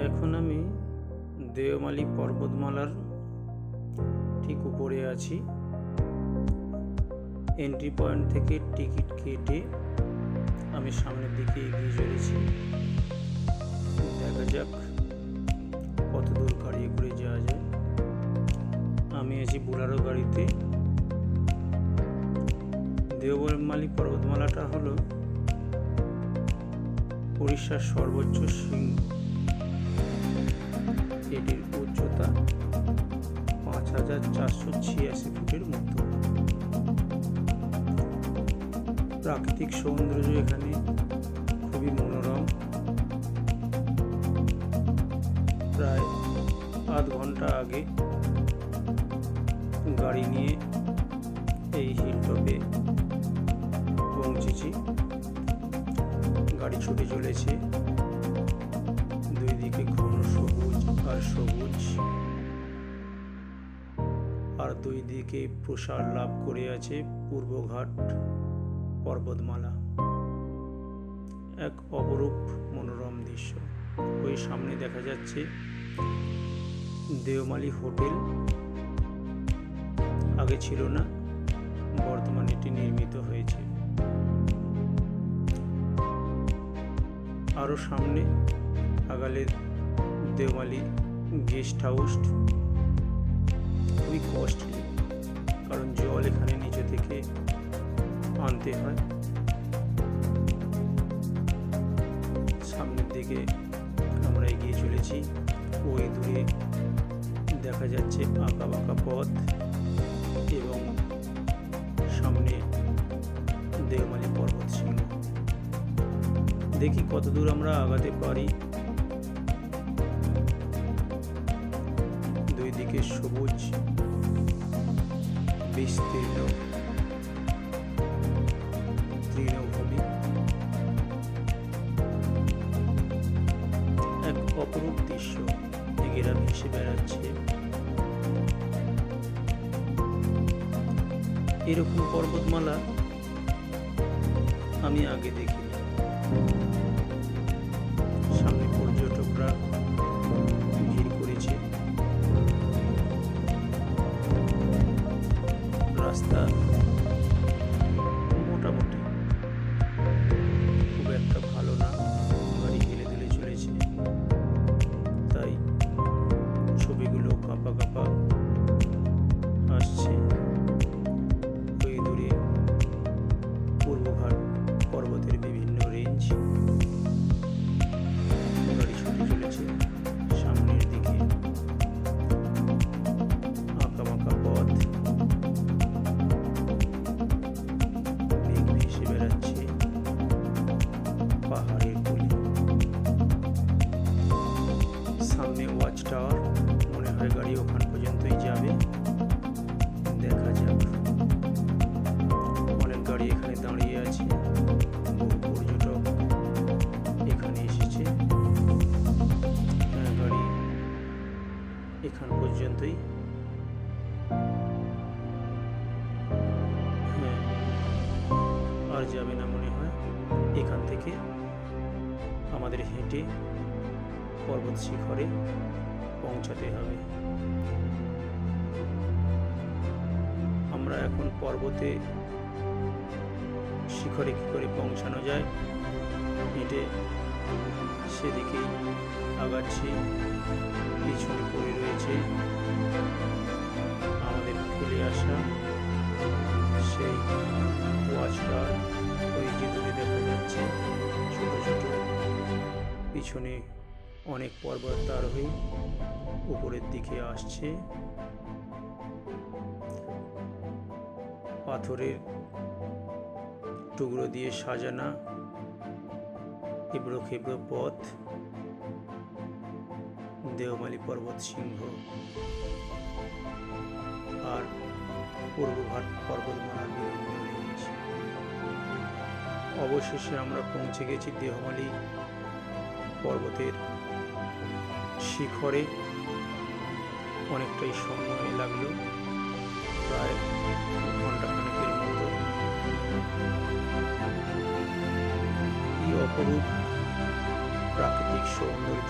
এখন আমি দেওমালি পর্বতমালার ঠিক উপরে আছি। এন্ট্রি পয়েন্ট থেকে টিকিট কেটে আমি সামনের দিকে এগিয়ে চলেছি। দেখা যাক কত দূর গাড়ি করে যাওয়া যায়। আমি আছি বোলারো গাড়িতে। দেওমালি পর্বতমালাটা হলো উড়িষ্যার সর্বোচ্চ শৃঙ্গ। এটির উচ্চতা ৫,৪৮৬ ফুটের মতো। প্রাকৃতিক সৌন্দর্য এখানে খুবই মনোরম। প্রায় আধ ঘন্টা আগে গাড়ি নিয়ে এই হিলটপে পৌঁছেছি। গাড়ি ছুটে চলেছে, দুই দিকে ঘন সবুজ আর সবুজ, আর দুই দিকে প্রসার লাভ করে আছে পূর্বঘাট পর্বতমালা। এক অপরূপ মনোরম দৃশ্য। ওই সামনে দেখা যাচ্ছে দেওমালি হোটেল। আগে ছিল না, বর্তমানে এটি নির্মিত হয়েছে। আরও সামনে আগালে দেওমালি গেস্ট হাউস। খুবই কস্টলি, কারণ জল এখানে নিচে থেকে আনতে হয়। সামনের দিকে আমরা এগিয়ে চলেছি। ওই দূরে দেখা যাচ্ছে আঁকা বাঁকা পথ এবং সামনে দেওমালি পর্বত শৃঙ্গ। দেখি কত দূর আমরা আগাতে পারি। দুই দিকে সবুজ বিস্তীর্ণ তৃণভূমি। এক অপরূপ দৃশ্য মেঘেরা ভেসে বেড়াচ্ছে। এরকম পর্বতমালা আমি আগে দেখিনি। সামনে পর্যটকরা ভিড় করেছে। রাস্তা মোটামুটি খুব একটা ভালো না, গাড়ি হেলে দুলে চলেছে, তাই ছবিগুলো কাঁপা কাঁপা আসছে। ওই দূরে পূর্বঘাট পর্বতের বিভিন্ন রেঞ্জ। গাড়ি ছুটে চলেছে সামনের দিকে। আঁকা বাঁকা পথ, মেঘ ভেসে বেড়াচ্ছে পাহাড়ের কোলে। সামনে ওয়াচ টাওয়ার, মনে হয় গাড়ি ওখান পর্যন্তই যাবে। দেখা যাক। অনেক গাড়ি এখানে দাঁড়িয়ে আছে, বহু পর্যটক এখানে এসেছে। গাড়ি এখান পর্যন্তই। আর যাবে না মনে হয়। এখান থেকে আমাদের হেঁটে পর্বত শিখরে পৌঁছাতে হবে। আমরা এখন পর্বতে শিখরে কী করে পৌঁছানো যায় হেঁটে সেদিকেই আগাচ্ছি। পিছনে পড়ে রয়েছে আমাদের ফেলে আসা সেই ওয়াচ টাওয়ার। ওই যে দূরে দেখা যাচ্ছে ছোট ছোট, পিছনে অনেক পর্বতারোহী উপরের দিকে আসছে। পাথরের টুকরো দিয়ে সাজানো এবড়ো খেবড়ো পথ। দেওমালি পর্বত শৃঙ্গ আর পূর্বঘাট পর্বতমালার বিভিন্ন রেঞ্জ। অবশেষে আমরা পৌঁছে গেছি দেওমালি পর্বতের শিখরে। অনেকটাই সময় লাগলো, প্রায় ঘন্টাখানেকের মতো। কি অপরূপ প্রাকৃতিক সৌন্দর্য